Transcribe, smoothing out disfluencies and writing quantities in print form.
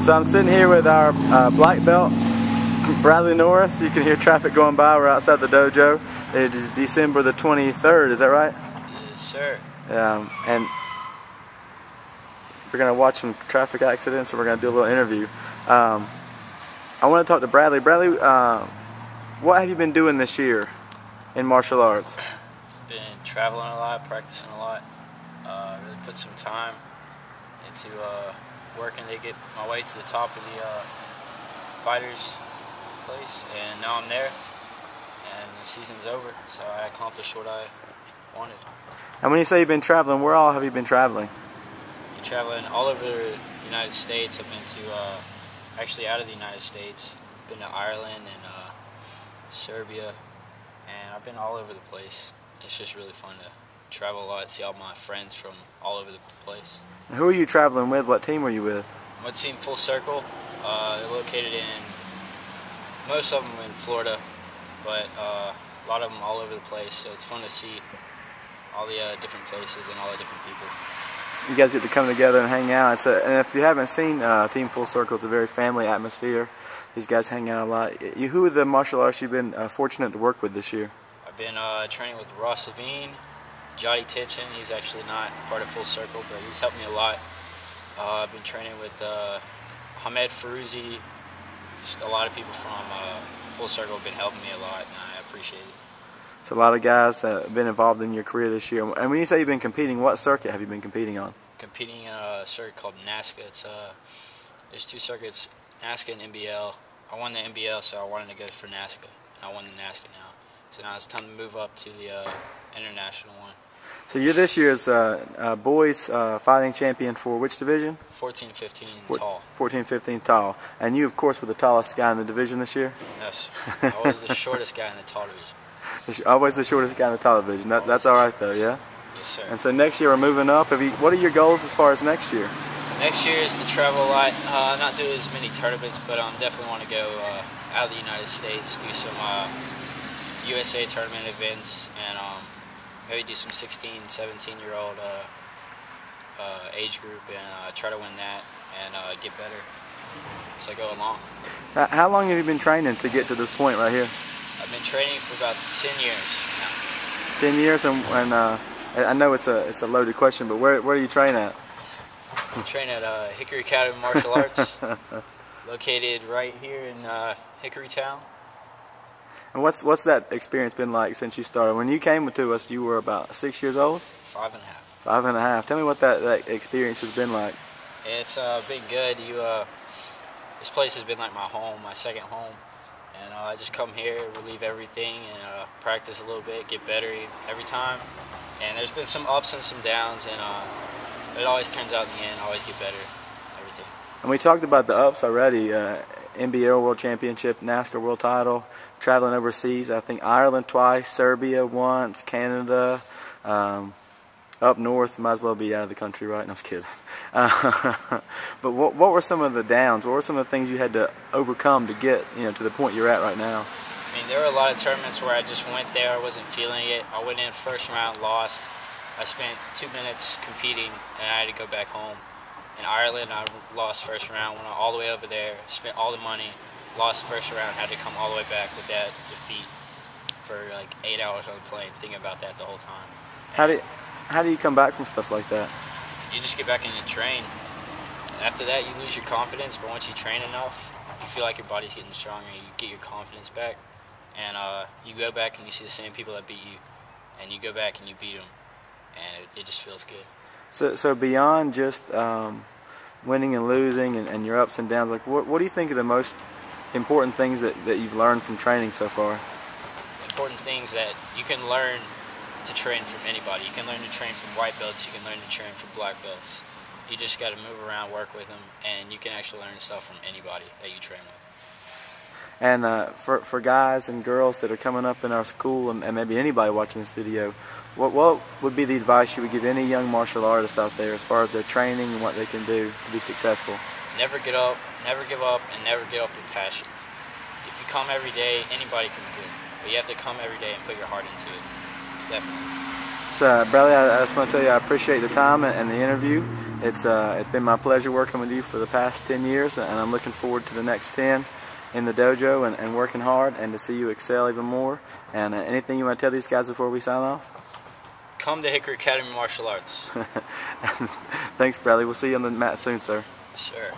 So I'm sitting here with our black belt, Bradley Norris. You can hear traffic going by. We're outside the dojo. It is December the 23rd, is that right? Yes, sir. And we're going to watch some traffic accidents and we're going to do a little interview. I want to talk to Bradley. Bradley, what have you been doing this year in martial arts? Been traveling a lot, practicing a lot. Really put some time into working to get my way to the top of the fighters place, and now I'm there, and the season's over, so I accomplished what I wanted. And when you say you've been traveling, where all have you been traveling? Been traveling all over the United States. I've been to, actually out of the United States, been to Ireland and Serbia, and I've been all over the place. It's just really fun to travel a lot, see all my friends from all over the place. And who are you traveling with? What team were you with? My team, Full Circle. They're located in, most of them in Florida, but a lot of them all over the place, so it's fun to see all the different places and all the different people. You guys get to come together and hang out. And if you haven't seen Team Full Circle, it's a very family atmosphere. These guys hang out a lot. Who are the martial artists you've been fortunate to work with this year? I've been training with Ross Levine, Jody Titchin. He's actually not part of Full Circle, but he's helped me a lot. I've been training with Hamed Farouzi. Just a lot of people from Full Circle have been helping me a lot, and I appreciate it. So a lot of guys have been involved in your career this year. And when you say you've been competing, what circuit have you been competing on? Competing in a circuit called NASCA. It's there's two circuits, NASCA and NBL. I won the NBL, so I wanted to go for NASCA. I won the NASCA now. So now it's time to move up to the international one. So you're this year's boys fighting champion for which division? 14-15 tall. 14-15 tall. And you, of course, were the tallest guy in the division this year? Yes. I was the shortest guy in the tall division. Always the shortest guy in the tall division. That's all right, though, yeah? Yes, sir. And so next year we're moving up. What are your goals as far as next year? Next year is to travel a lot, not do as many tournaments, but I definitely want to go out of the United States, do some USA tournament events, and maybe do some 16, 17-year-old age group and try to win that and get better as I go along. How long have you been training to get to this point right here? I've been training for about 10 years now. 10 years, and I know it's a loaded question, but where do you train at? I train at Hickory Academy Martial Arts, located right here in Hickory Town. And what's that experience been like since you started? When you came to us, you were about 6 years old? 5.5. 5.5. Tell me what that experience has been like. It's been good. This place has been like my home, my second home. And I just come here, relieve everything, and practice a little bit, get better every time. And there's been some ups and some downs, and it always turns out in the end, always get better, everything. And we talked about the ups already. NBL World Championship, NASCAR World Title, traveling overseas, I think Ireland twice, Serbia once, Canada, up north, might as well be out of the country, right? No, I was kidding. But what were some of the downs? What were some of the things you had to overcome to get to the point you're at right now? I mean, there were a lot of tournaments where I just went there, I wasn't feeling it. I went in first round, lost. I spent 2 minutes competing, and I had to go back home. In Ireland, I lost first round, went all the way over there, spent all the money, lost first round, had to come all the way back with that defeat for like 8 hours on the plane, thinking about that the whole time. How do you come back from stuff like that? You just get back and you train. After that, you lose your confidence, but once you train enough, you feel like your body's getting stronger, you get your confidence back, and you go back and you see the same people that beat you, and you go back and you beat them, and it just feels good. So beyond just winning and losing and your ups and downs, like what do you think are the most important things that you've learned from training so far? Important things that you can learn to train from anybody. You can learn to train from white belts, you can learn to train from black belts. You just got to move around, work with them, and you can actually learn stuff from anybody that you train with. And for guys and girls that are coming up in our school, and maybe anybody watching this video, what would be the advice you would give any young martial artist out there as far as their training and what they can do to be successful? Never get up, never give up, and never give up your passion. If you come every day, anybody can be good. But you have to come every day and put your heart into it. Definitely. So, Bradley, I just want to tell you I appreciate the time and the interview. It's been my pleasure working with you for the past 10 years, and I'm looking forward to the next 10 in the dojo and working hard and to see you excel even more. And anything you want to tell these guys before we sign off? Come to Hickory Academy Martial Arts. Thanks, Bradley. We'll see you on the mat soon, sir. Sure.